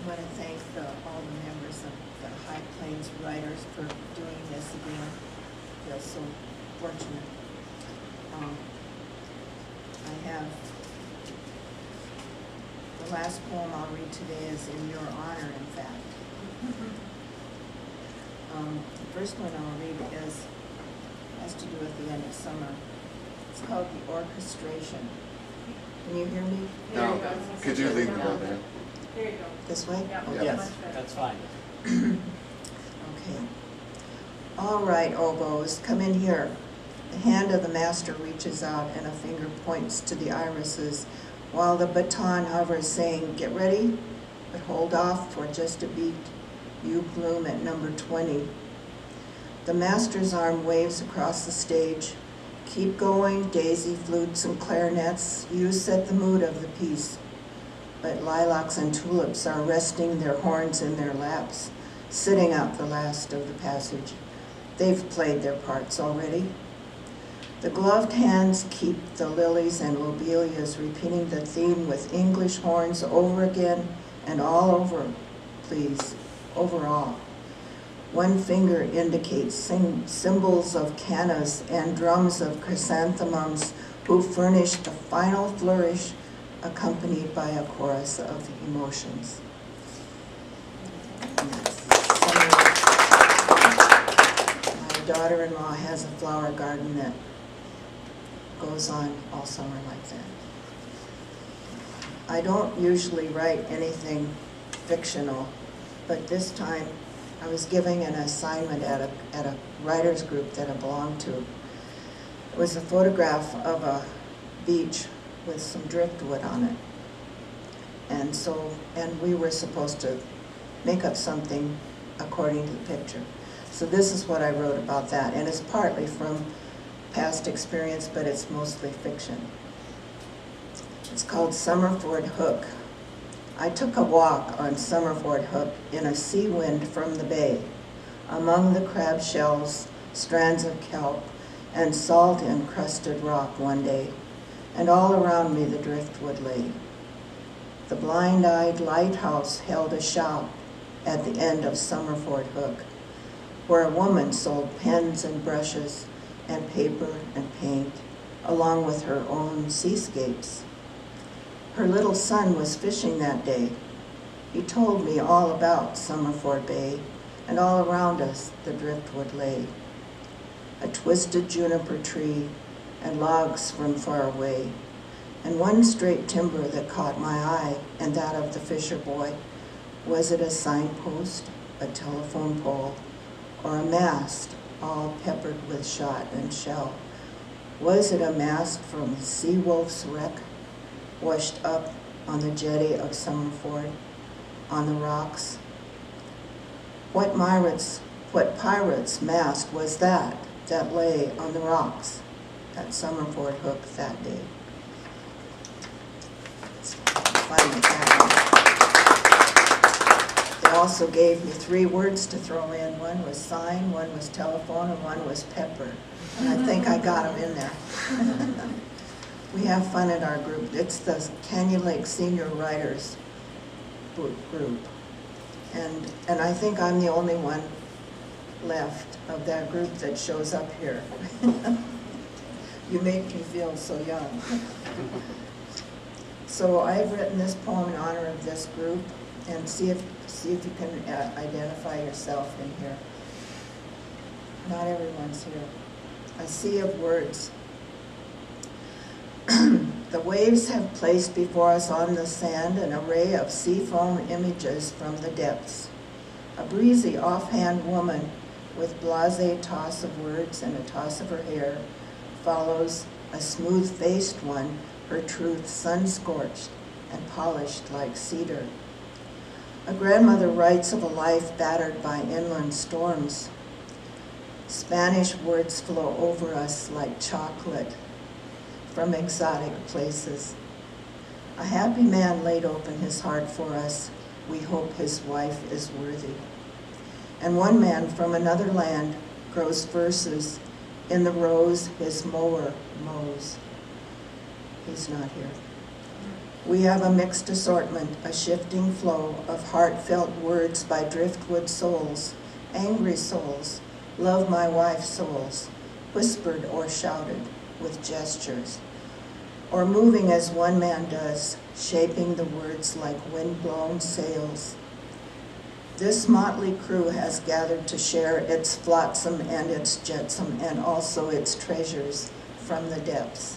want to thank all the members of the High Plains Writers for doing this again. I feel so fortunate. I have, the last poem I'll read today is in your honor, in fact. The first one I'll read has to do with the end of summer. It's called The Orchestration. Can you hear me? No. Could you lead the bell there? There you go. This way? Yeah. Oh, Yes. That's fine. Okay. All right, oboes, come in here. The hand of the master reaches out and a finger points to the irises while the baton hovers saying, get ready, but hold off for just a beat. You bloom at number 20. The master's arm waves across the stage. Keep going, daisy flutes and clarinets. You set the mood of the piece. But lilacs and tulips are resting their horns in their laps, sitting out the last of the passage. They've played their parts already. The gloved hands keep the lilies and lobelias repeating the theme with English horns over again and all over, please, overall. One finger indicates symbols of cannas and drums of chrysanthemums who furnish the final flourish accompanied by a chorus of emotions. My daughter-in-law has a flower garden that goes on all summer like that. I don't usually write anything fictional, but this time I was giving an assignment at a writers group that I belonged to. It was a photograph of a beach with some driftwood on it. And we were supposed to make up something according to the picture. So this is what I wrote about that, and it's partly from past experience, but it's mostly fiction. It's called Summerford Hook. I took a walk on Summerford Hook in a sea wind from the bay, among the crab shells, strands of kelp, and salt-encrusted rock one day, and all around me the driftwood lay. The blind-eyed lighthouse held a shop at the end of Summerford Hook, where a woman sold pens and brushes and paper and paint, along with her own seascapes. Her little son was fishing that day. He told me all about Summerford Bay, and all around us the driftwood lay. A twisted juniper tree and logs from far away, and one straight timber that caught my eye and that of the fisher boy. Was it a signpost, a telephone pole, or a mast all peppered with shot and shell? Was it a mast from Sea Wolf's wreck, washed up on the jetty of Summerford, on the rocks? What pirate's mast was that lay on the rocks at Summerford Hook that day? They also gave me 3 words to throw in. One was sign, one was telephone, and one was pepper. And I think I got them in there. We have fun at our group. It's the Canyon Lake Senior Writers group. And I think I'm the only one left of that group that shows up here. You make me feel so young. So I've written this poem in honor of this group, and see if you can identify yourself in here. Not everyone's here. A sea of words. The waves have placed before us on the sand an array of sea foam images from the depths. A breezy, offhand woman with blasé toss of words and a toss of her hair follows a smooth-faced one, her truth sun-scorched and polished like cedar. A grandmother writes of a life battered by inland storms. Spanish words flow over us like chocolate from exotic places. A happy man laid open his heart for us. We hope his wife is worthy. And one man from another land grows verses in the rows his mower mows. He's not here. We have a mixed assortment, a shifting flow of heartfelt words by driftwood souls, angry souls, love my wife souls, whispered or shouted with gestures, or moving as one man does, shaping the words like wind-blown sails. This motley crew has gathered to share its flotsam and its jetsam and also its treasures from the depths.